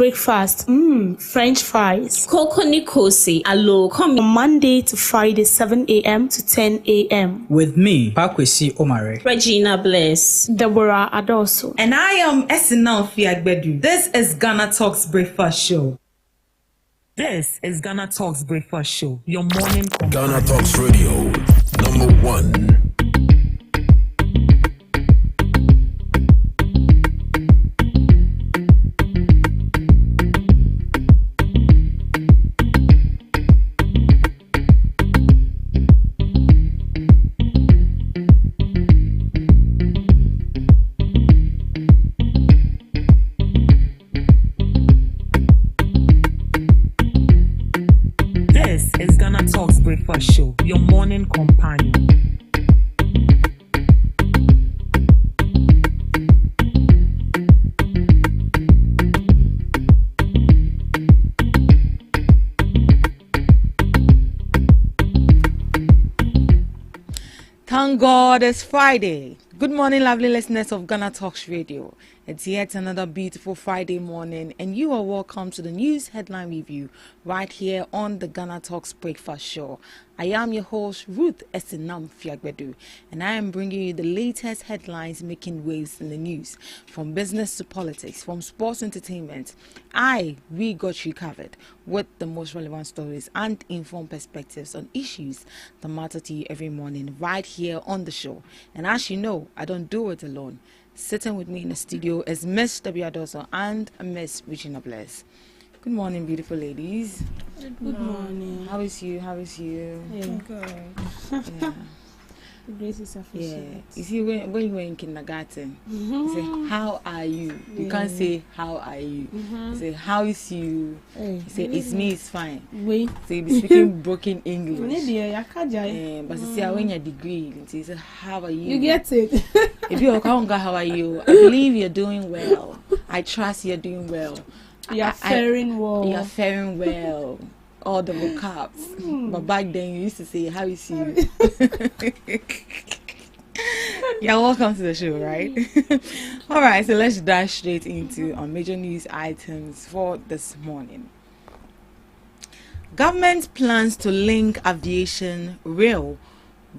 breakfast, French fries. Coco Nikosi, alo, come Monday to Friday, 7 a.m. to 10 a.m. With me, Pakwesi Omare. Regina Bliss. Deborah Adoso. And I am Esinal Fiagbedu. This is GhanaTalks Breakfast Show. This is GhanaTalks Breakfast Show, your morning companion. GhanaTalks Radio, #1. This is GhanaTalks Breakfast Show, your morning companion. Thank God it's Friday. Good morning, lovely listeners of GhanaTalks Radio. It's yet another beautiful Friday morning, and you are welcome to the news headline review right here on the GhanaTalks Breakfast Show. I am your host, Ruth Esinam Fiagbedu, and I am bringing you the latest headlines making waves in the news, from business to politics, from sports entertainment. We got you covered with the most relevant stories and informed perspectives on issues that matter to you every morning right here on the show. And as you know, I don't do it alone. Sitting with me in the studio is Miss W. Adoso and Miss Regina Bliss. Good morning, beautiful ladies. Good morning. How is you? Yeah. Good. Yeah. The grace is sufficient. You see, when you were in kindergarten, you say, how are you? You can't say, how are you? You say, how is you? You say, it's me, it's fine. Wait. So you be speaking broken English. But you see, when your degree, you say, how are you? You get it. If you're how are you? I believe you're doing well. I trust you're doing well. You're faring well. You're faring well. All the vocabs. But back then you used to say, how is you? Yeah, welcome to the show, right? All right, so let's dash straight into our major news items for this morning. Government plans to link aviation, rail,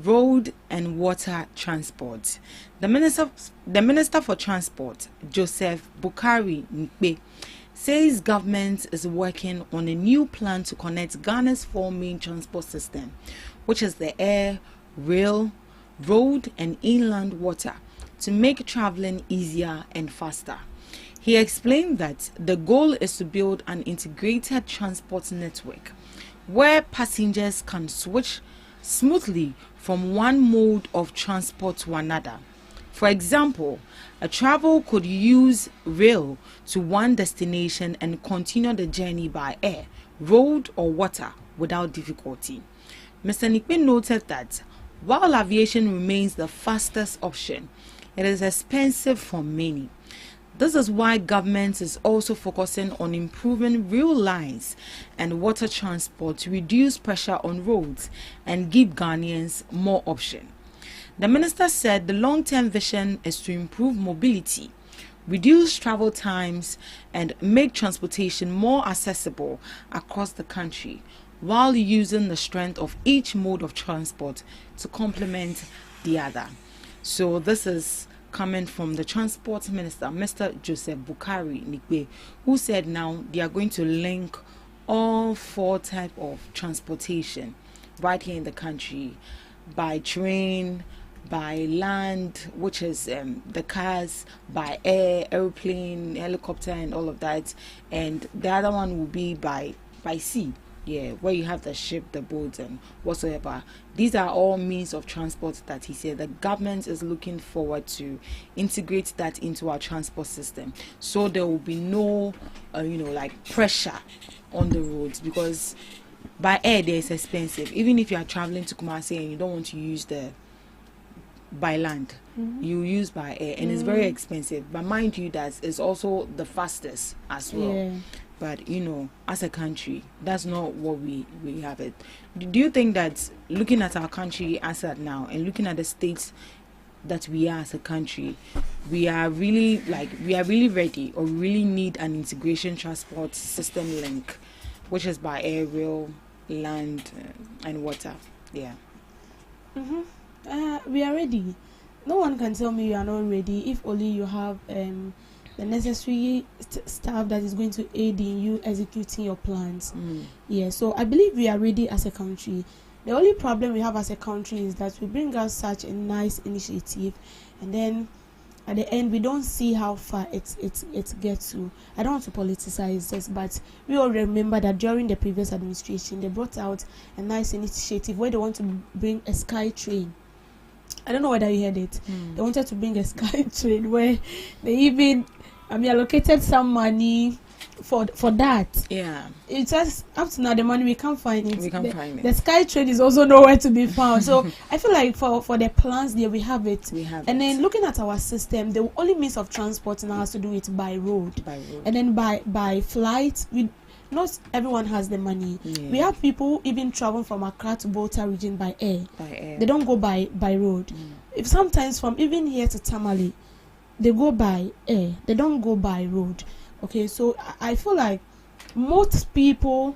road and water transport. The Minister for Transport, Joseph Bukari Nkpe, says government is working on a new plan to connect Ghana's four main transport system, which is the air, rail, road and inland water, to make traveling easier and faster. He explained that the goal is to build an integrated transport network where passengers can switch smoothly from one mode of transport to another. For example, a traveler could use rail to one destination and continue the journey by air, road or water without difficulty. Mr. Nkpe noted that while aviation remains the fastest option, it is expensive for many. This is why government is also focusing on improving rail lines and water transport to reduce pressure on roads and give Ghanaians more options. The minister said the long-term vision is to improve mobility, reduce travel times, and make transportation more accessible across the country, while using the strength of each mode of transport to complement the other. So this is coming from the Transport Minister, Mr. Joseph Bukari Nkpe, who said now they are going to link all four types of transportation right here in the country, by train, by land, which is the cars, by air, airplane, helicopter and all of that, and the other one will be by sea, where you have the ship, the boats and whatsoever. These are all means of transport that he said the government is looking forward to integrate that into our transport system, so there will be no pressure on the roads, because by air there is expensive. Even if you are traveling to Kumasi and you don't want to use the by land, you use by air, and it's very expensive, but mind you that is also the fastest as well. But as a country, that's not what we have it. Do you think that looking at our country as at now and looking at the states that we are as a country, we are really ready, or really need an integration transport system link, which is by air, rail, land, and water. Yeah. We are ready. No one can tell me you are not ready if only you have the necessary staff that is going to aid in you executing your plans. Yeah, so I believe we are ready as a country. The only problem we have as a country is that we bring out such a nice initiative, and then at the end we don't see how far it gets to. I don't want to politicize this, but we all remember that during the previous administration they brought out a nice initiative where they want to bring a sky train. I don't know whether you heard it. They wanted to bring a sky train where they even allocated some money for that. Yeah. It's just up to now the money we can't find it. The sky train is also nowhere to be found. So I feel like for the plans there we have it. And then looking at our system, the only means of transport now has to do it by road. And then by flight, not everyone has the money. We have people even travel from Accra to Volta region by air. They don't go by road. If sometimes from even here to Tamale, they go by air. They don't go by road. Okay, so I feel like most people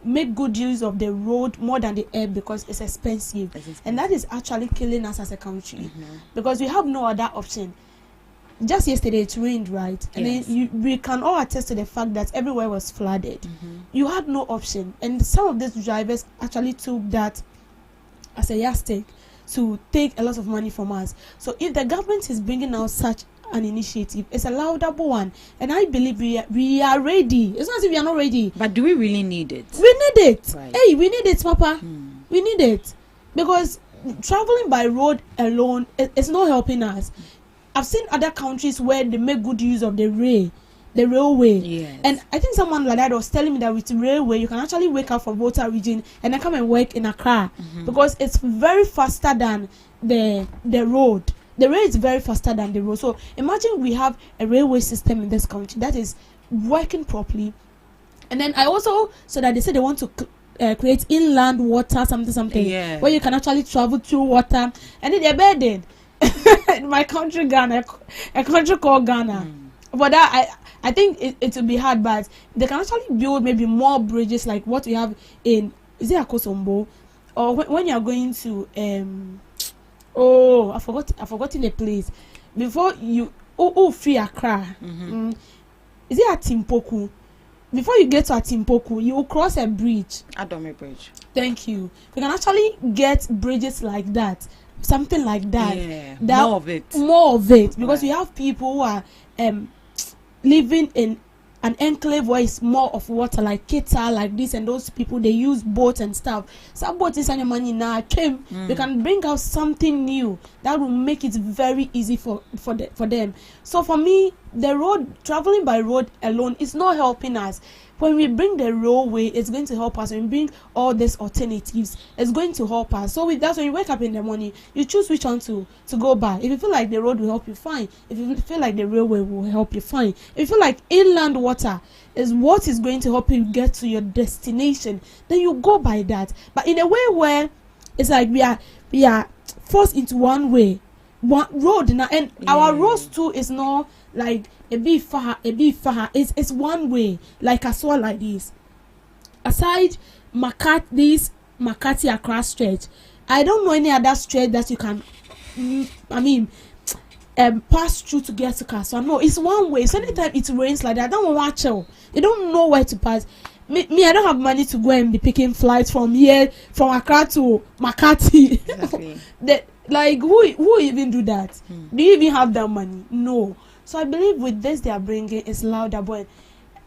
make good use of the road more than the air because it's expensive. And that is actually killing us as a country because we have no other option. Just yesterday it rained, right? And then we can all attest to the fact that everywhere was flooded. You had no option, and some of these drivers actually took that as a yardstick to take a lot of money from us. So if the government is bringing out such an initiative, it's a laudable one, and I believe we are ready. It's not as if we are not ready. But do we really need it? We need it. Right. Hey, we need it, Papa. We need it because traveling by road alone it's not helping us. I've seen other countries where they make good use of the railway. Yes. And I think someone like that was telling me that with railway, you can actually wake up from Volta region and then come and work in Accra because it's very faster than the road. The rail is very faster than the road. So imagine we have a railway system in this country that is working properly. And then I also saw that they said they want to create inland water, something, where you can actually travel through water. And then they're bedded. In my country, Ghana, a country called Ghana. But that I think it will be hard, but they can actually build maybe more bridges like what we have in, is it Akosombo, or when you are going to I forgotten the place before you free Accra. Is it at Timpoku? Before you get to Atimpoku, you will cross a bridge. Adome Bridge. Thank you. We can actually get bridges like that. Something like that. Yeah, more of it because we have people who are living in an enclave where it's more of water, like Kita, like this, and those people they use boats and stuff. Some boats is any money now came. We can bring out something new that will make it very easy for them. So for me, the road, traveling by road alone is not helping us. When we bring the railway, it's going to help us. When we bring all these alternatives, it's going to help us. So that's when you wake up in the morning, you choose which one to go by. If you feel like the road will help you, fine. If you feel like the railway will help you, fine. If you feel like inland water is what is going to help you get to your destination, then you go by that. But in a way where it's like we are forced into one way, one road now, and our roads too is not like a bit far. It's one way, like a sword like this. Aside Makati Accra stretch, I don't know any other stretch that you can pass through to get to Kaswa. No, it's one way. So anytime it rains like that, I don't want to chill. You don't know where to pass. Me, I don't have money to go and be picking flights from here, from Accra to Makati. Exactly. Like who even do that? Do you even have that money? No. So I believe with this they are bringing is louder, but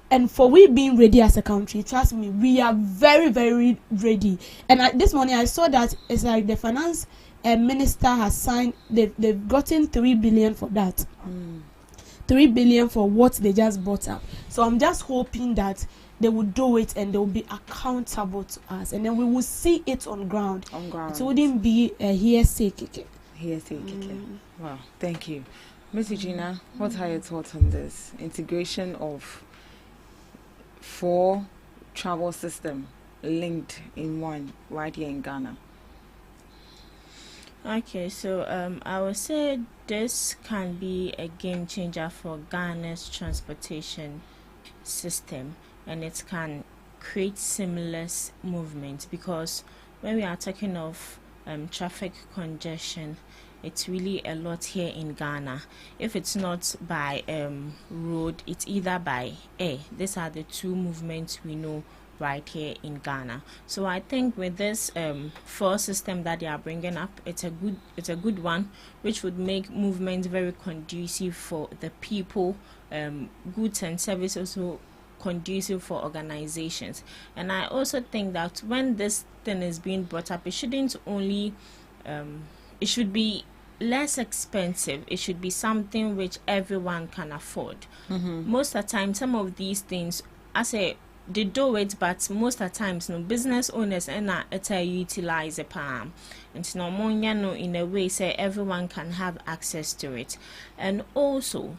and for we being ready as a country, trust me, we are very, very ready. And this morning I saw that it's like the finance minister has signed. They've gotten 3 billion for that. 3 billion for what they just bought up. So I'm just hoping that they will do it and they will be accountable to us, and then we will see it on ground. It wouldn't be a hearsay kicking. Wow, thank you. Miss Gina, what are your thoughts on this integration of 4 travel system linked in one right here in Ghana? Okay, so I would say this can be a game changer for Ghana's transportation system, and it can create seamless movement, because when we are talking of traffic congestion, it's really a lot here in Ghana. If it's not by road, it's either by air. These are the two movements we know right here in Ghana. So I think with this fuel system that they are bringing up, it's a good one, which would make movement very conducive for the people, goods and services, also conducive for organizations. And I also think that when this thing is being brought up, it shouldn't only it should be less expensive. It should be something which everyone can afford. Most of the time, some of these things, I say, they do it, but most of the times, no business owners and utilize a palm, and no more, in a way, say everyone can have access to it. And also,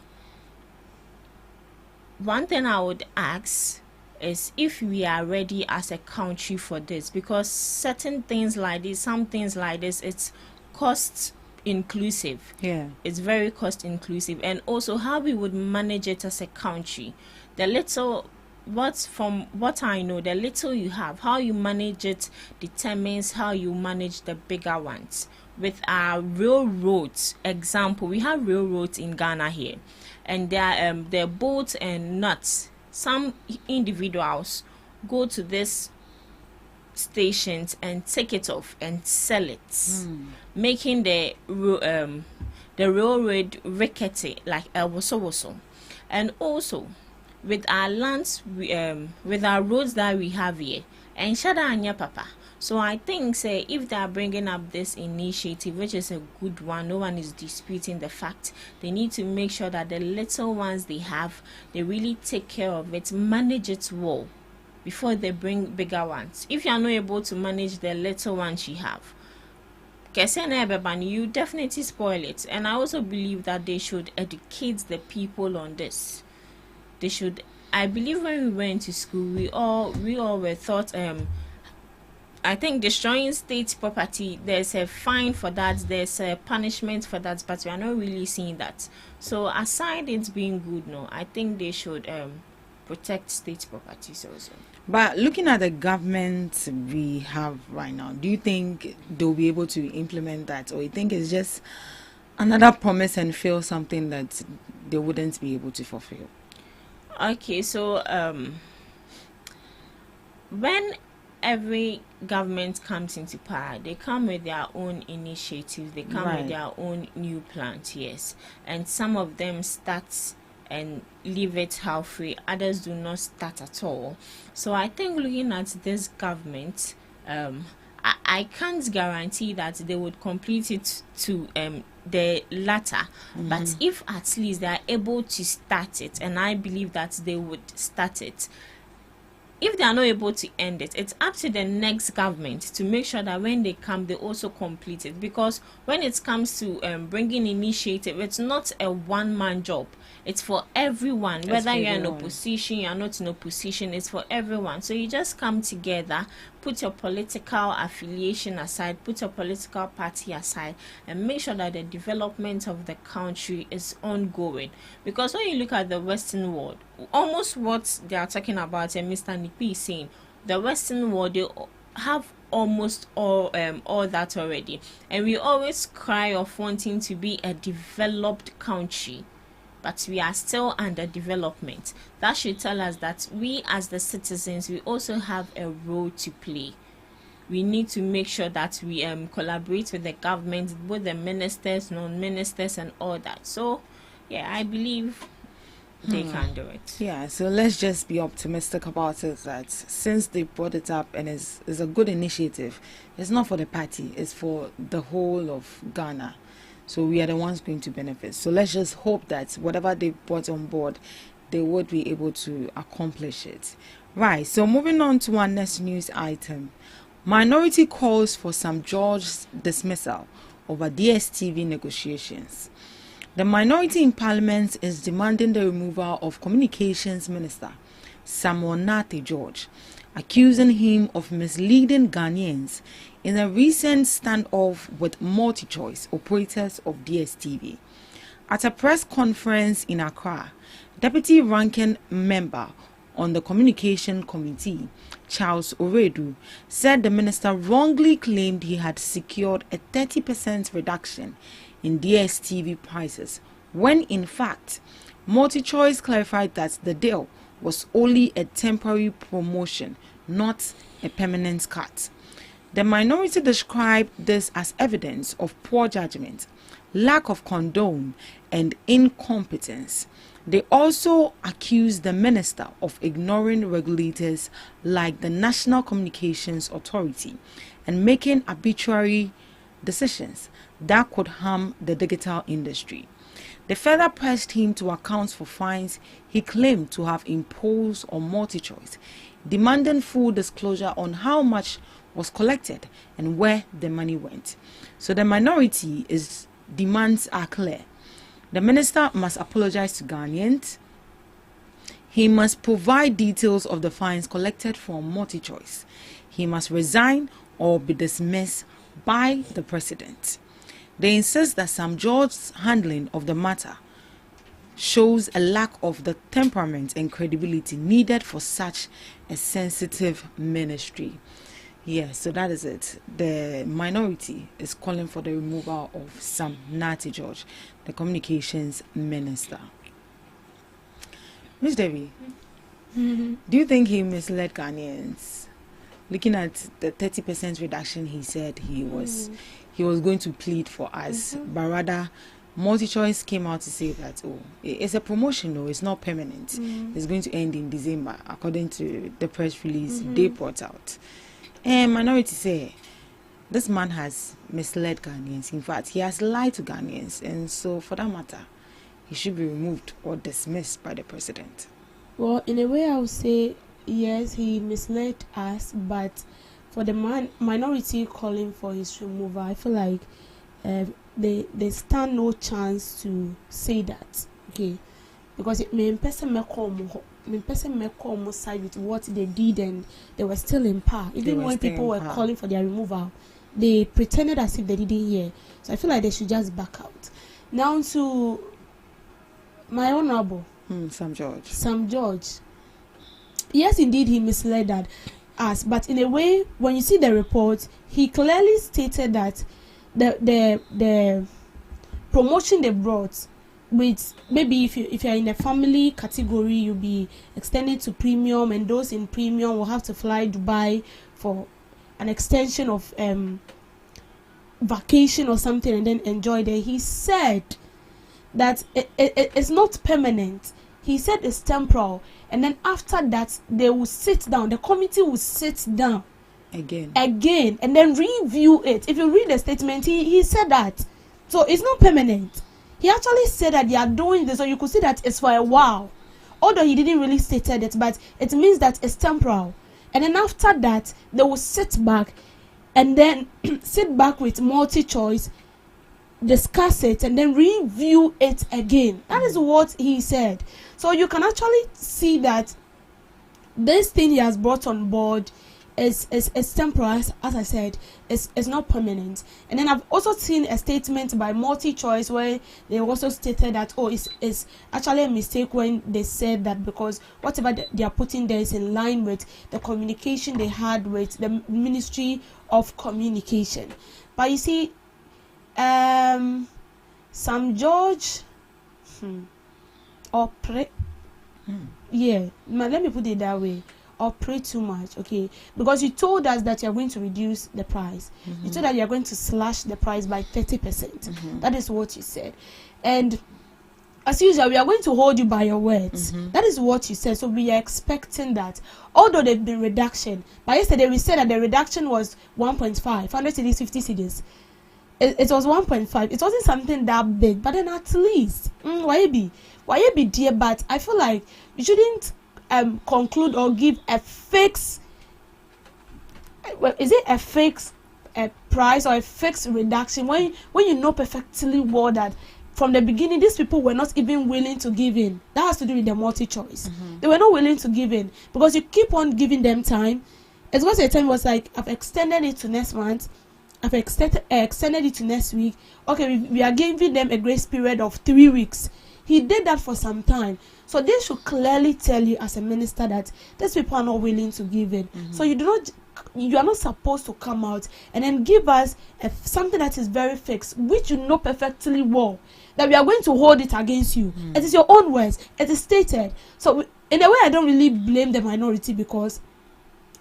one thing I would ask is if we are ready as a country for this, because certain things like this, some things like this, it's cost inclusive. Yeah, it's very cost inclusive. And also how we would manage it as a country, the little, from what I know, the little you have, how you manage it determines how you manage the bigger ones. With our railroads example, we have railroads in Ghana here, and they're bolts and nuts. Some individuals go to this stations and take it off and sell it, making the railroad rickety, like woso. And also with our lands, with our roads that we have here, and shada anya papa. So I think, say, if they are bringing up this initiative, which is a good one, no one is disputing the fact, they need to make sure that the little ones they have, they really take care of it, manage it well, before they bring bigger ones. If you are not able to manage the little ones you have, you definitely spoil it. And I also believe that they should educate the people on this. They should. I believe when we went to school, we all were taught. I think destroying state property, there's a fine for that, there's a punishment for that, but we are not really seeing that. So aside it being good, no, I think they should protect state properties also. But looking at the government we have right now, do you think they'll be able to implement that, or you think it's just another promise and fail, something that they wouldn't be able to fulfill? Okay, so when every government comes into power, they come with their own initiatives, they come with their own new plans, yes. And some of them start and leave it halfway, others do not start at all. So I think looking at this government, I can't guarantee that they would complete it to the latter, but if at least they are able to start it, and I believe that they would start it, if they are not able to end it, it's up to the next government to make sure that when they come, they also complete it. Because when it comes to bringing initiative, it's not a one-man job. It's for everyone. Whether you're in opposition, you're not in opposition, it's for everyone. So you just come together, put your political affiliation aside, put your political party aside, and make sure that the development of the country is ongoing. Because when you look at the Western world, almost what they are talking about, and Mr. Nipi is saying, the Western world, they have almost all that already. And we always cry of wanting to be a developed country, but we are still under development. That should tell us that we as the citizens, we also have a role to play. We need to make sure that we collaborate with the government, both the ministers, non-ministers, and all that. So, yeah, I believe they can do it. Yeah, so let's just be optimistic about it, that since they brought it up and it's a good initiative, it's not for the party, it's for the whole of Ghana. So we are the ones going to benefit. So let's just hope that whatever they brought on board, they would be able to accomplish it. Right, so moving on to our next news item. Minority calls for Sam George's dismissal over DSTV negotiations. The minority in Parliament is demanding the removal of Communications Minister Sam George, accusing him of misleading Ghanaians in a recent standoff with multi-choice operators of DSTV. At a press conference in Accra, Deputy Ranking Member on the Communication Committee, Charles Oredu, said the minister wrongly claimed he had secured a 30% reduction in DSTV prices, when in fact, MultiChoice clarified that the deal was only a temporary promotion, not a permanent cut. The minority described this as evidence of poor judgment, lack of condone, and incompetence. They also accused the minister of ignoring regulators like the National Communications Authority and making arbitrary decisions that could harm the digital industry. They further pressed him to account for fines he claimed to have imposed on MultiChoice, demanding full disclosure on how much was collected and where the money went. So the minority's demands are clear. The minister must apologize to Ghanaians. He must provide details of the fines collected from MultiChoice. He must resign or be dismissed by the president. They insist that Sam George's handling of the matter shows a lack of the temperament and credibility needed for such a sensitive ministry. Yes, so that is it. The minority is calling for the removal of Sam Nati George, the communications minister. Ms. Devi, do you think he misled Ghanaians? Looking at the 30% reduction, he said he was going to plead for us, but rather MultiChoice came out to say that it's a promotion, no, it's not permanent. It's going to end in December, according to the press release they brought out. And minority say this man has misled Ghanaians. In fact, he has lied to Ghanaians, and so for that matter, he should be removed or dismissed by the president. Well, in a way, I would say yes, he misled us, but for the minority calling for his removal, I feel like they stand no chance to say that, okay, because it may person side with what they did, and they were still in power. Even when people were calling for their removal, they pretended as if they didn't hear. So I feel like they should just back out. Now to my honorable Sam George. Sam George. Yes, indeed, he misled us, but in a way, when you see the report, he clearly stated that the promotion they brought, with maybe if you're in a family category, you'll be extended to premium, and those in premium will have to fly Dubai for an extension of vacation or something and then enjoy there. He said that it's not permanent. He said it's temporal, and then after that they will sit down, the committee will sit down again and then review it. If you read the statement, he said that. So it's not permanent. He actually said that they are doing this, so you could see that it's for a while. Although he didn't really state it, but it means that it's temporal. And then after that, they will sit back and then sit back with MultiChoice, discuss it, and then review it again. That is what he said. So you can actually see that this thing he has brought on board is temporary, as I said, it's not permanent. And then I've also seen a statement by MultiChoice where they also stated that it's actually a mistake when they said that, because whatever they are putting there is in line with the communication they had with the Ministry of Communication. But you see, Sam George let me put it that way, or pray too much, okay? Because you told us that you are going to reduce the price. You told that you are going to slash the price by 30%. That is what you said. And as usual, we are going to hold you by your words. That is what you said. So we are expecting that. Although there have been reduction, but yesterday we said that the reduction was 1.5, 100 cedis, 50 cedis. It was 1.5. It wasn't something that big, but then at least, why be dear? But I feel like you shouldn't conclude or give a fixed, is it a fixed price or a fixed reduction when you know perfectly well that from the beginning these people were not even willing to give in? That has to do with the MultiChoice. They were not willing to give in because you keep on giving them time. It's because the time was like, I've extended it to next month, extended it to next week. Okay, we are giving them a grace period of 3 weeks. He did that for some time. So they should clearly tell you as a minister that these people are not willing to give it. So you are not supposed to come out and then give us something that is very fixed, which you know perfectly well that we are going to hold it against you. It is your own words. It is stated. So in a way, I don't really blame the minority, because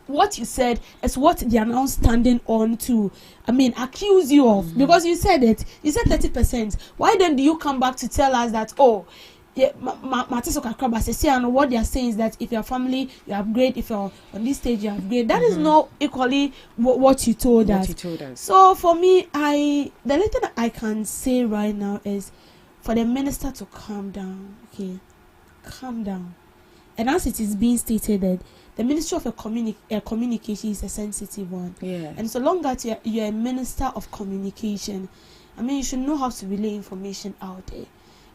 what you said is what they are now standing on to, accuse you of. Because you said it. You said 30%. Why then do you come back to tell us that, oh, yeah, what they are saying is that if your family, you upgrade, if you're on this stage, you upgrade. That is not equally what you told us. So for me, the little thing I can say right now is for the minister to calm down. Okay, calm down. And as it is being stated that the Ministry of Communication is a sensitive one. Yeah. And so long as you're a minister of communication, you should know how to relay information out there.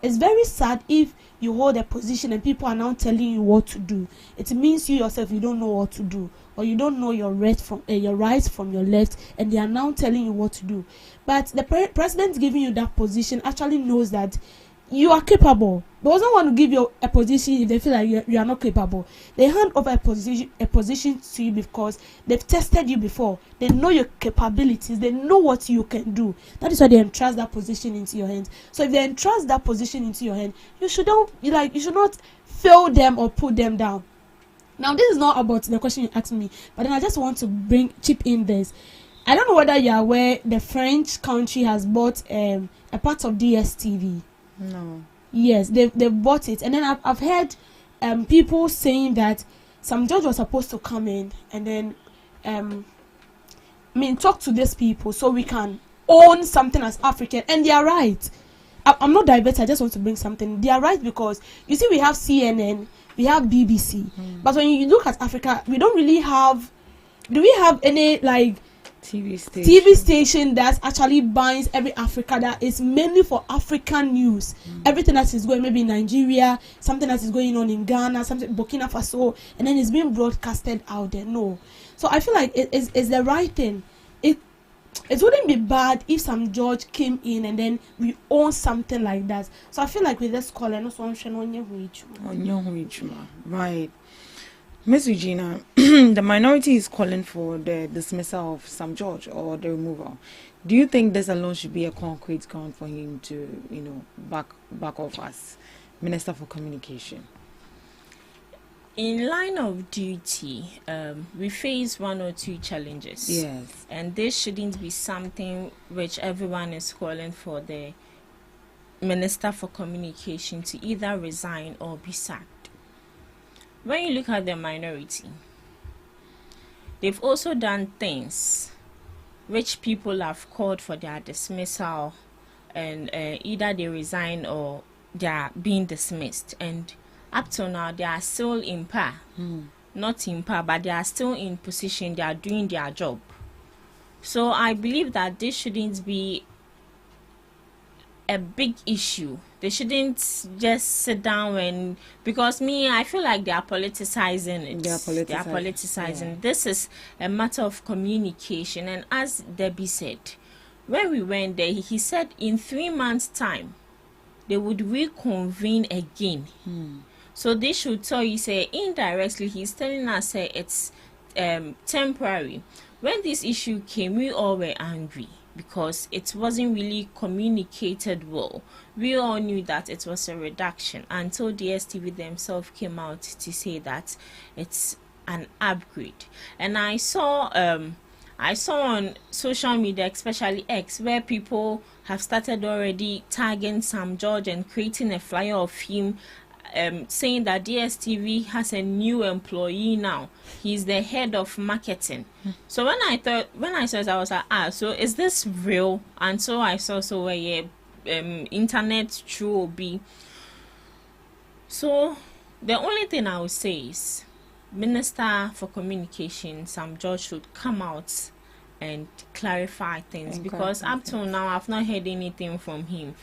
It's very sad if you hold a position and people are now telling you what to do. It means you yourself, you don't know what to do, or you don't know your right from your left, and they are now telling you what to do. But the president giving you that position actually knows that you are capable. They doesn't want to give you a position if they feel like you are not capable. They hand over a position to you because they've tested you before. They know your capabilities. They know what you can do. That is why they entrust that position into your hands. So if they entrust that position into your hand, you should not fail them or put them down. Now, this is not about the question you asked me, but then I just want to chip in this. I don't know whether you are aware the French country has bought a part of DSTV. No. Yes, they bought it, and then I've heard people saying that some judge was supposed to come in and then talk to these people so we can own something as African, and they are right. I'm not diverted. I just want to bring something. They are right, because you see, we have CNN, we have BBC, but when you look at Africa, we don't really have. Do we have any TV station that actually binds every Africa, that is mainly for African news? Everything that is going maybe in Nigeria, something that is going on in Ghana, something Burkina Faso, and then it's being broadcasted out there. No. So I feel like it's the right thing. It wouldn't be bad if some judge came in and then we own something like that. So I feel like with this call, right. Miss Regina, the minority is calling for the dismissal of some judge or the removal. Do you think this alone should be a concrete ground for him to, back off as Minister for Communication? In line of duty, we face one or two challenges. Yes. And this shouldn't be something which everyone is calling for the Minister for Communication to either resign or be sacked. When you look at the minority, they've also done things which people have called for their dismissal, and either they resign or they are being dismissed. And up till now, they are still in power. Not in power, but they are still in position. They are doing their job. So I believe that this shouldn't be a big issue. They shouldn't just sit down because I feel like they are politicizing it. They are politicizing. Yeah. This is a matter of communication. And as Debbie said, when we went there, he said in 3 months' time, they would reconvene again. So they should tell you, say, indirectly, he's telling us, say, it's temporary. When this issue came, we all were angry, because it wasn't really communicated well. We all knew that it was a reduction until DSTV themselves came out to say that it's an upgrade. And I saw on social media, especially X, where people have started already tagging some judge and creating a flyer of him, saying that DSTV has a new employee now. He's the head of marketing. So when I saw it, I was like, so is this real? And so I saw internet true or be. So the only thing I would say is Minister for Communication, some judge should come out and clarify things, because up till now I've not heard anything from him.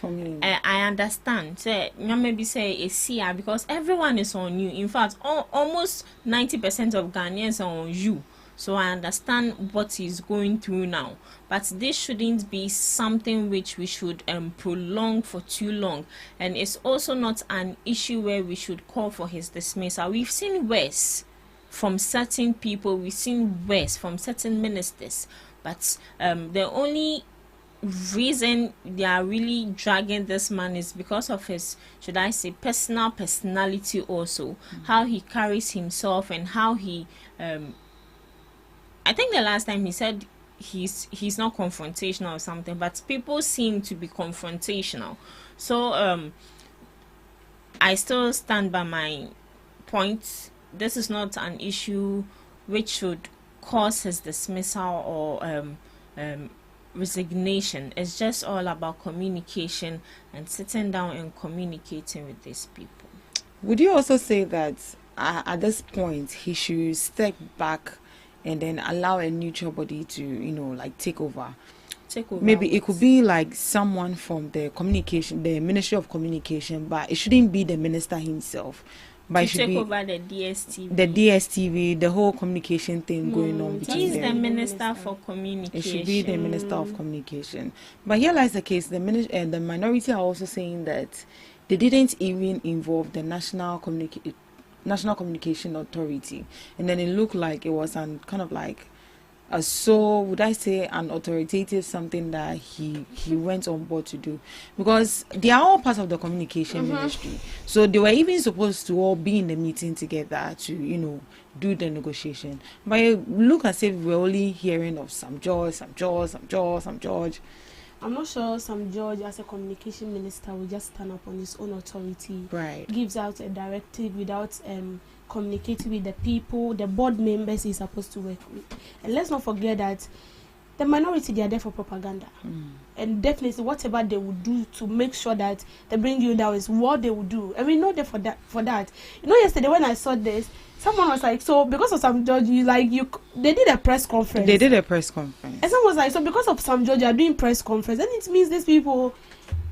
I understand. Maybe say it's here because everyone is on you. In fact, almost 90% of Ghanaians are on you. So I understand what he's going through now. But this shouldn't be something which we should prolong for too long. And it's also not an issue where we should call for his dismissal. We've seen worse from certain people. We've seen worse from certain ministers. But the only reason they are really dragging this man is because of his, should I say, personality also, how he carries himself and how he I think the last time he said he's not confrontational or something, but people seem to be confrontational. So I still stand by my point. This is not an issue which should cause his dismissal or resignation. It's just all about communication and sitting down and communicating with these people. Would you also say that at this point he should step back and then allow a neutral body to, like take over? Maybe it could be like someone from the Ministry of Communication, but it shouldn't be the minister himself. But it should take be over the DSTV. The DSTV, the whole communication thing going on between He's them. the Minister for Communication. It should be the Minister of Communication. But here lies the case. The minority are also saying that they didn't even involve the National Communication Authority, and then it looked like it was kind of like would I say an authoritative something that he went on board to do, because they are all part of the communication ministry. So they were even supposed to all be in the meeting together to do the negotiation. But it look as if we're only hearing of some George. I'm not sure some George as a communication minister will just stand up on his own authority, right? Gives out a directive without communicating with the people, the board members he's supposed to work with. And let's not forget that the minority, they are there for propaganda. And definitely whatever they would do to make sure that they bring you down is what they would do. And we know that for that. Yesterday when I saw this, someone was like, so because of some judge, they did a press conference. They did a press conference. And someone was like, so because of some judge, you are doing press conference, then it means these people,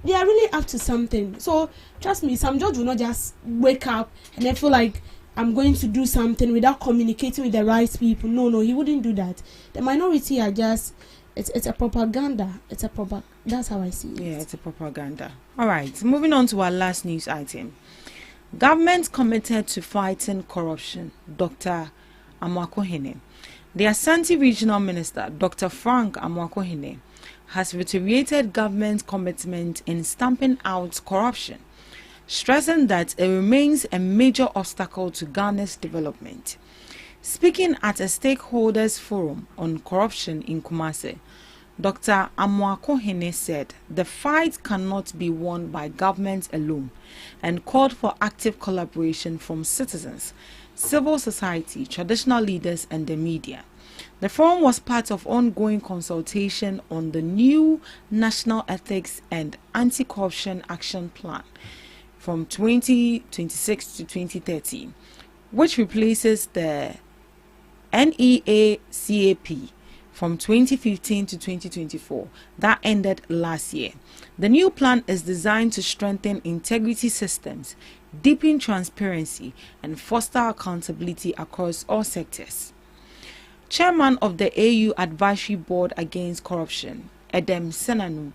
they are really up to something. So trust me, some judge will not just wake up and they feel like, I'm going to do something without communicating with the right people. No, he wouldn't do that. The minority are just, it's a propaganda. That's how I see it. Yeah, it's a propaganda. All right, moving on to our last news item. Government committed to fighting corruption, Dr. Amoako-Hene. The Ashanti Regional Minister, Dr. Frank Amoako-Hene, has reiterated government's commitment in stamping out corruption, stressing that it remains a major obstacle to Ghana's development. Speaking at a stakeholders forum on corruption in Kumasi, Dr. Amoako-Hene said the fight cannot be won by government alone and called for active collaboration from citizens, civil society, traditional leaders and the media. The forum was part of ongoing consultation on the new National Ethics and Anti-Corruption Action Plan from 2026 to 2030, which replaces the NEACAP from 2015 to 2024 that ended last year. The new plan is designed to strengthen integrity systems, deepen transparency, and foster accountability across all sectors. Chairman of the AU Advisory Board Against Corruption, Edem Senanu,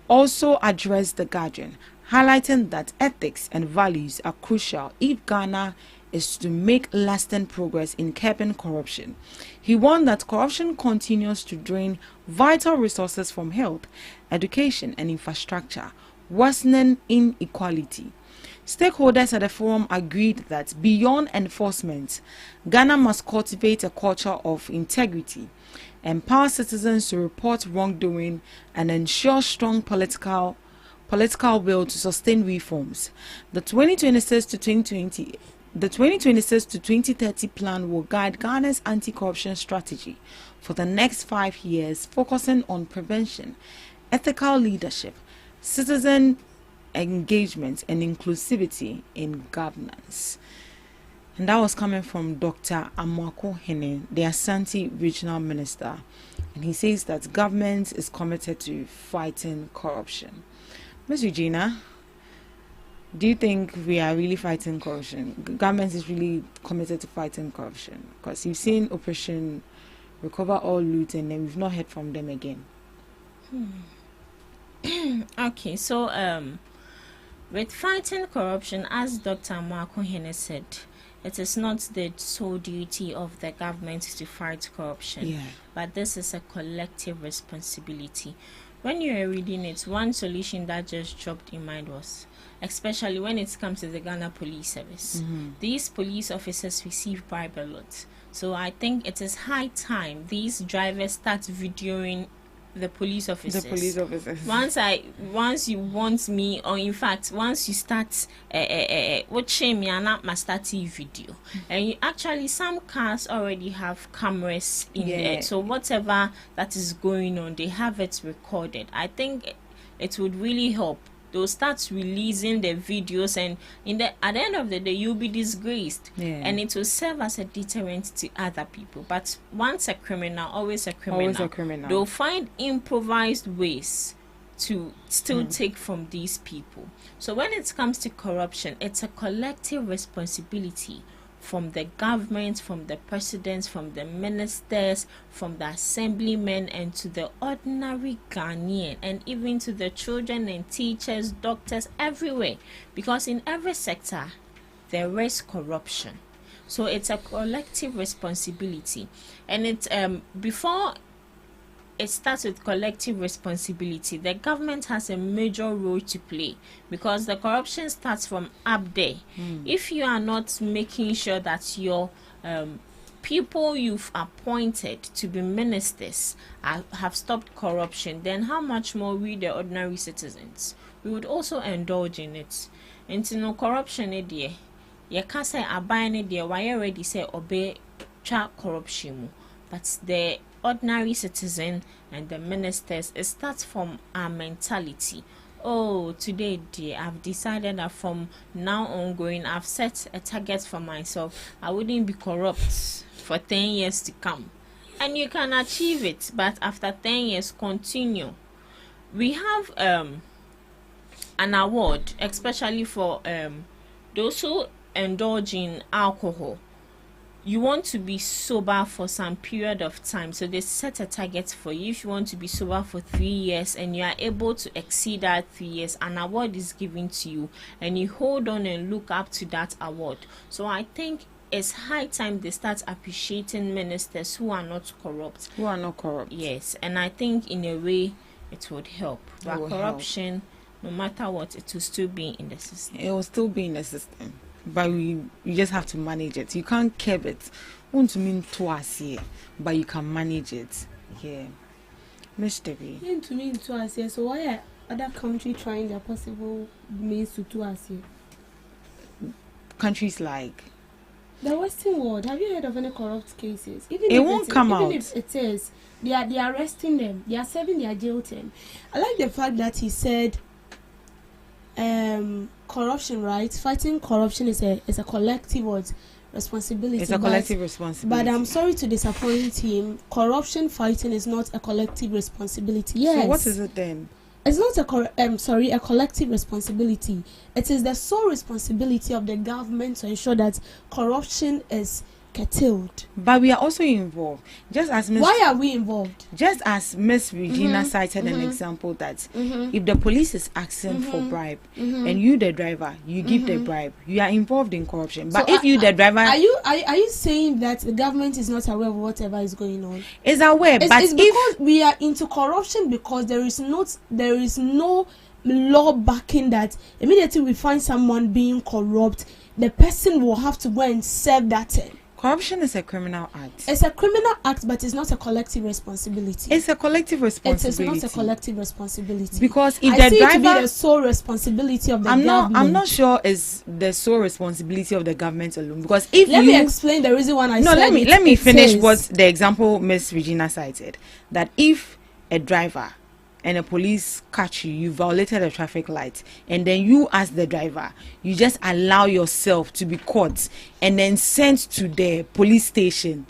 also addressed the gathering, highlighting that ethics and values are crucial if Ghana is to make lasting progress in curbing corruption. He warned that corruption continues to drain vital resources from health, education, and infrastructure, worsening inequality. Stakeholders at the forum agreed that beyond enforcement, Ghana must cultivate a culture of integrity, empower citizens to report wrongdoing, and ensure strong political will to sustain reforms. The 2026 to 2030 plan will guide Ghana's anti-corruption strategy for the next 5 years, focusing on prevention, ethical leadership, citizen engagement, and inclusivity in governance. And that was coming from Dr. Amoako-Hene, the Ashanti Regional Minister. And he says that government is committed to fighting corruption. Ms. Regina, do you think we are really fighting corruption? Government is really committed to fighting corruption? Because you've seen Operation recover all loot, and then we've not heard from them again. Okay, so with fighting corruption, as Dr. Marco Hene said, it is not the sole duty of the government to fight corruption, but this is a collective responsibility. When you are reading it, one solution that just dropped in mind was, especially when it comes to the Ghana Police Service, these police officers receive bribe a lot. So I think it is high time these drivers start videoing the police officers. Once you want me, or in fact, once you start watching me, my starting video, and you actually, some cars already have cameras in there, so whatever that is going on, they have it recorded. I think it would really help. They'll start releasing the videos, and at the end of the day, you'll be disgraced, and it will serve as a deterrent to other people. But once a criminal, always a criminal. Always a criminal. They'll find improvised ways to still take from these people. So when it comes to corruption, it's a collective responsibility from the government, from the presidents, from the ministers, from the assemblymen, and to the ordinary Ghanaian, and even to the children and teachers, doctors, everywhere. Because in every sector, there is corruption. So it's a collective responsibility. And it's before it starts with collective responsibility, the government has a major role to play, because the corruption starts from up there. If you are not making sure that your people you've appointed to be ministers have stopped corruption, then how much more we, the ordinary citizens, we would also indulge in it. And no corruption idea, you can't say aban idea, why already say obey track corruption, but the ordinary citizen and the ministers, it starts from our mentality. Oh, today, dear, I've decided that from now on going, I've set a target for myself. I wouldn't be corrupt for 10 years to come. And you can achieve it, but after 10 years, continue. We have an award, especially for those who indulge in alcohol. You want to be sober for some period of time, so they set a target for you. If you want to be sober for 3 years and you are able to exceed that 3 years, an award is given to you, and you hold on and look up to that award. So I think it's high time they start appreciating ministers who are not corrupt. Yes, and I think in a way it would help. But corruption, no matter what, it will still be in the system. It will still be in the system. But you just have to manage it. You can't curb it. Want to mean twice here, but you can manage it. Yeah. Mr. B. To mean twice here. So why are other countries trying their possible means to twice here? Countries like the Western world. Have you heard of any corrupt cases? Even it won't come out. Even if it is, they are arresting them. They are serving their jail term. I like the fact that he said, corruption, right? Fighting corruption is a collective responsibility. It's a collective responsibility. But I'm sorry to disappoint him. Corruption fighting is not a collective responsibility. Yes. So what is it then? It's not a collective responsibility. It is the sole responsibility of the government to ensure that corruption is curtailed. But we are also involved. Why are we involved? Just as Miss Regina cited an example that if the police is asking for bribe and you the driver, you give the bribe, you are involved in corruption. But so if you the driver, are you saying that the government is not aware of whatever is going on? Is aware, but it's because we are into corruption, because there is no law backing that. Immediately we find someone being corrupt, the person will have to go and serve that term. Corruption is a criminal act. It's a criminal act, but it's not a collective responsibility. It's a collective responsibility. It is not a collective responsibility. Because if I the see driver, it to be the sole responsibility of the government. I'm not sure it's the sole responsibility of the government alone. Because if let me explain the reason why I said let me finish what the example Miss Regina cited. That if a driver and a police catch you, you violated a traffic light, and then you as the driver, you just allow yourself to be caught and then sent to the police station.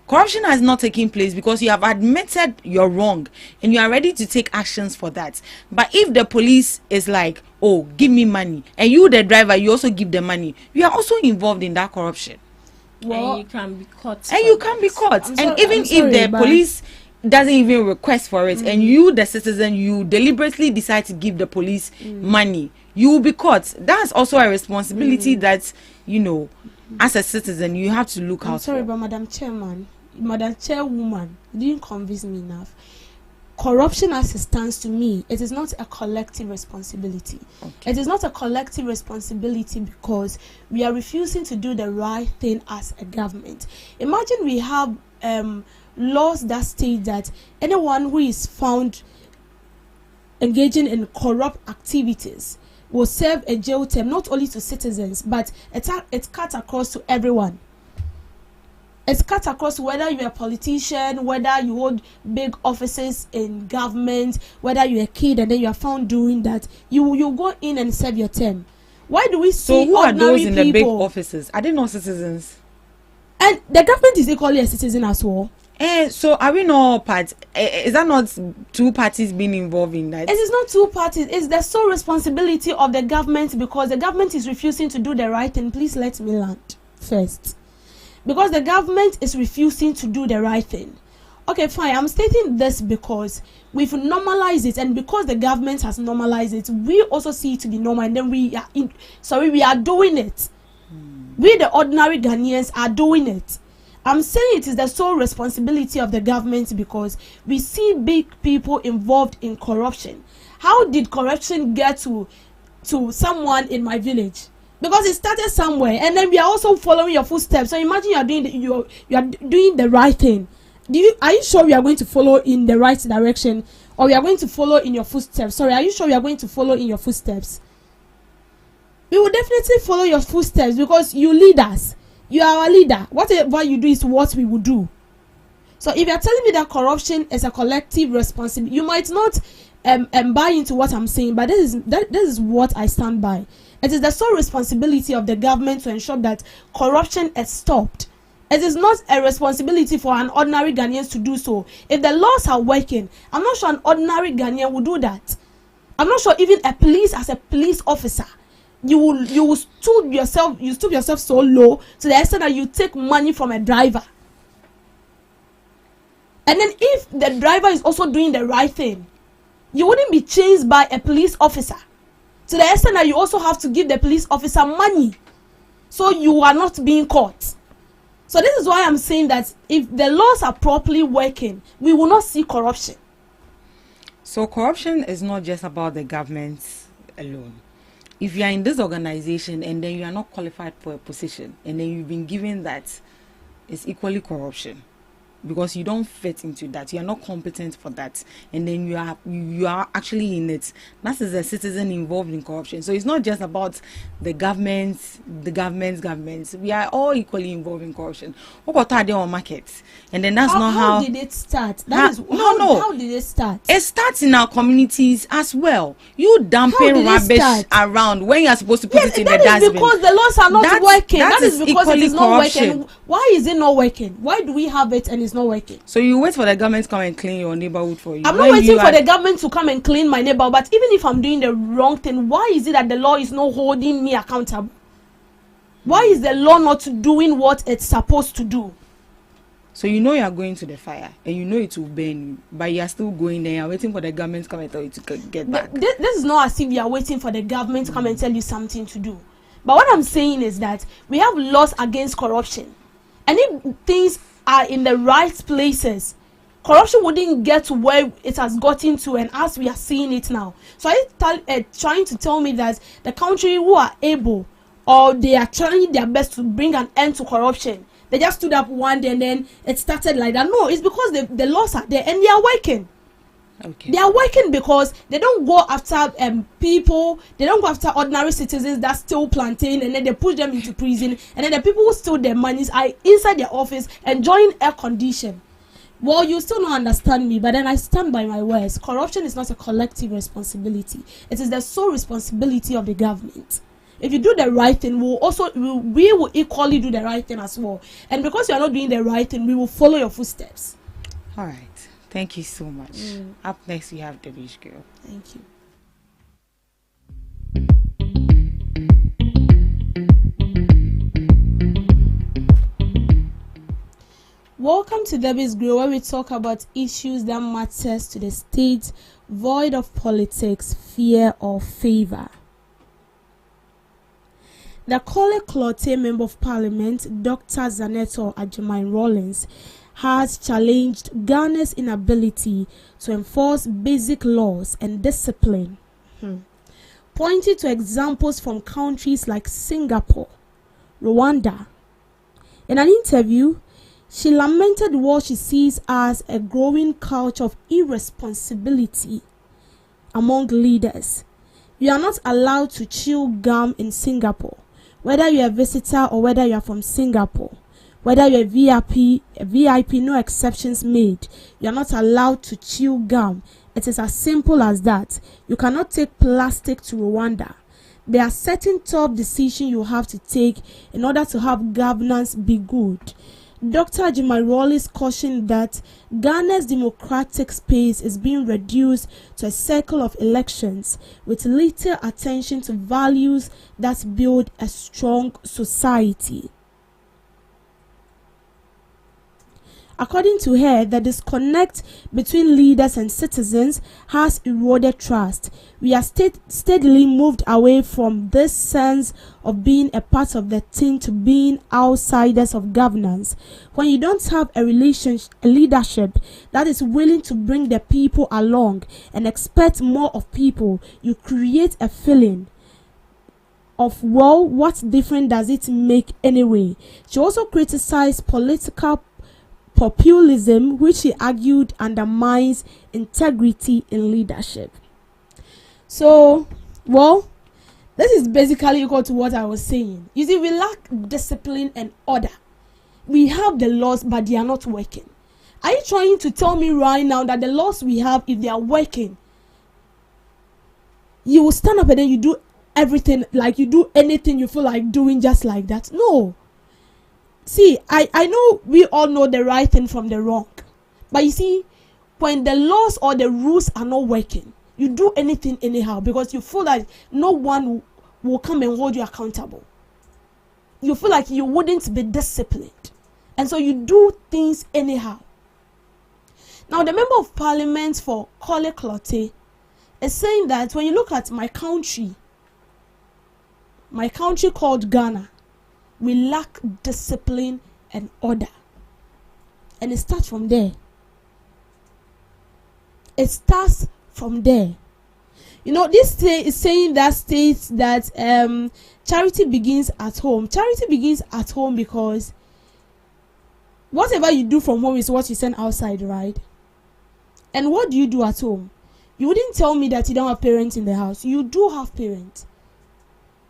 Corruption has not taken place because you have admitted you're wrong and you are ready to take actions for that. But if the police is like, oh, give me money, and you the driver, you also give the money, you are also involved in that corruption. and you can be caught. And you can be caught. And even if the police doesn't even request for it, and you, the citizen, you deliberately decide to give the police money, you will be caught. That's also a responsibility that, you know, as a citizen, you have to look out for. But Madam Chairwoman, you didn't convince me enough. Corruption as it stands to me, it is not a collective responsibility. Okay. It is not a collective responsibility because we are refusing to do the right thing as a government. Imagine we have laws that state that anyone who is found engaging in corrupt activities will serve a jail term, not only to citizens, but it's cut across to everyone. It's cut across whether you're a politician, whether you hold big offices in government, whether you're a kid and then you are found doing that, you go in and serve your term. Why do we see so who are those in people? The big offices? Are they not citizens? And the government is equally a citizen as well. So are we not part? Is that not two parties being involved in that? It is not two parties. It's the sole responsibility of the government because the government is refusing to do the right thing. Please let me land first. Because the government is refusing to do the right thing. Okay, fine. I'm stating this because we've normalized it, and because the government has normalized it, we also see it to be normal, and then we are doing it. We, the ordinary Ghanaians, are doing it. I'm saying it is the sole responsibility of the government because we see big people involved in corruption. How did corruption get to someone in my village? Because it started somewhere, and then we are also following your footsteps. So imagine you are doing the right thing. Are you sure we are going to follow in the right direction, or we are going to follow in your footsteps? Sorry, are you sure we are going to follow in your footsteps? We will definitely follow your footsteps because you lead us. You are our leader. Whatever you do is what we will do. So if you are telling me that corruption is a collective responsibility, you might not buy into what I'm saying, but this is what I stand by. It is the sole responsibility of the government to ensure that corruption is stopped. It is not a responsibility for an ordinary Ghanaian to do so. If the laws are working, I'm not sure an ordinary Ghanaian will do that. I'm not sure even a police as a police officer, you will stoop yourself so low to the extent that you take money from a driver. And then if the driver is also doing the right thing, you wouldn't be chased by a police officer to the extent that you also have to give the police officer money so you are not being caught. So this is why I'm saying that if the laws are properly working, we will not see corruption. So corruption is not just about the government alone. If you are in this organization and then you are not qualified for a position and then you've been given that, it's equally corruption. Because you don't fit into that, you are not competent for that, and then you are actually in it. That is a citizen involved in corruption. So it's not just about the governments. We are all equally involved in corruption. What about our markets? And then that's not how did it start? How did it start? It starts in our communities as well. You dumping rubbish around when you are supposed to put it in the dustbin. That is because the laws are not working. That is because it is not working. Why is it not working? Why do we have it and it's not working? So you wait for the government to come and clean your neighborhood for you? I'm not waiting for the government to come and clean my neighborhood, but even if I'm doing the wrong thing, why is it that the law is not holding me accountable? Why is the law not doing what it's supposed to do? So you know you are going to the fire and you know it will burn you, but you are still going there. You are waiting for the government to come and tell you to get back. This is not as if you are waiting for the government to come and tell you something to do. But what I'm saying is that we have laws against corruption. And if things are in the right places, corruption wouldn't get to where it has gotten to, and as we are seeing it now. So are you trying to tell me that the country who are able, or they are trying their best to bring an end to corruption, they just stood up one day and then it started like that? No, it's because the laws are there and they are working. Okay. They are working because they don't go after people, they don't go after ordinary citizens that steal plantain and then they push them into prison, and then the people who steal their monies are inside their office enjoying air condition. Well, you still don't understand me, but then I stand by my words. Corruption is not a collective responsibility. It is the sole responsibility of the government. If you do the right thing, we will equally do the right thing as well. And because you are not doing the right thing, we will follow your footsteps. All right. Thank you so much. Up next, we have the beach girl. Thank you. Welcome to Debbie's Grill, where we talk about issues that matters to the state, void of politics, fear or favor. The Kole Klote Member of Parliament, Dr. Zaneto Agyemang Rawlings, has challenged Ghana's inability to enforce basic laws and discipline, pointing to examples from countries like Singapore, Rwanda. In an interview, she lamented what she sees as a growing culture of irresponsibility among leaders. You are not allowed to chew gum in Singapore, whether you are a visitor or whether you are from Singapore. Whether you're a VIP, no exceptions made. You are not allowed to chew gum. It is as simple as that. You cannot take plastic to Rwanda. There are certain tough decisions you have to take in order to have governance be good. Dr. Agyemang Rawlings cautioned that Ghana's democratic space is being reduced to a cycle of elections with little attention to values that build a strong society. According to her, the disconnect between leaders and citizens has eroded trust. We are steadily moved away from this sense of being a part of the team to being outsiders of governance. When you don't have a leadership that is willing to bring the people along and expect more of people, you create a feeling of, well, what difference does it make anyway? She also criticized political populism, which she argued undermines integrity in leadership. So, well, this is basically equal to what I was saying. You see, we lack discipline and order. We have the laws, but they are not working. Are you trying to tell me right now that the laws we have, if they are working, you will stand up and then you do everything, like you do anything you feel like doing just like that? No. See, I know we all know the right thing from the wrong. But you see, when the laws or the rules are not working, you do anything anyhow because you feel like no one will come and hold you accountable. You feel like you wouldn't be disciplined. And so you do things anyhow. Now, the Member of Parliament for Kole Klote is saying that when you look at my country called Ghana, we lack discipline and order. And it starts from there. It starts from there. You know, this is saying that states that charity begins at home. Charity begins at home because whatever you do from home is what you send outside, right? And what do you do at home? You wouldn't tell me that you don't have parents in the house. You do have parents.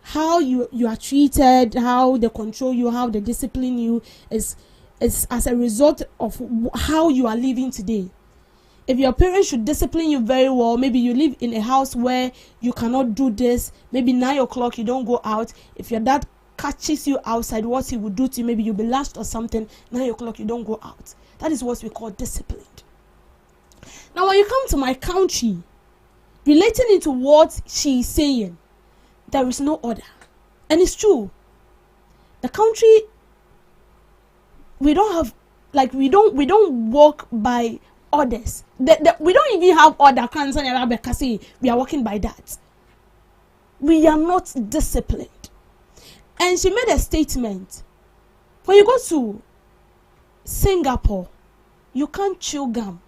How you are treated, how they control you, how they discipline you is as a result of how you are living today. If your parents should discipline you very well, maybe you live in a house where you cannot do this, maybe 9 o'clock you don't go out. If your dad catches you outside, what he would do to you, maybe you'll be lashed or something, 9 o'clock you don't go out. That is what we call disciplined. Now when you come to my country, relating it to what she is saying, there is no order. And it's true. The country, we don't have, like, we don't walk by orders. We don't even have order. We are walking by that. We are not disciplined. And she made a statement. When you go to Singapore, you can't chew gum.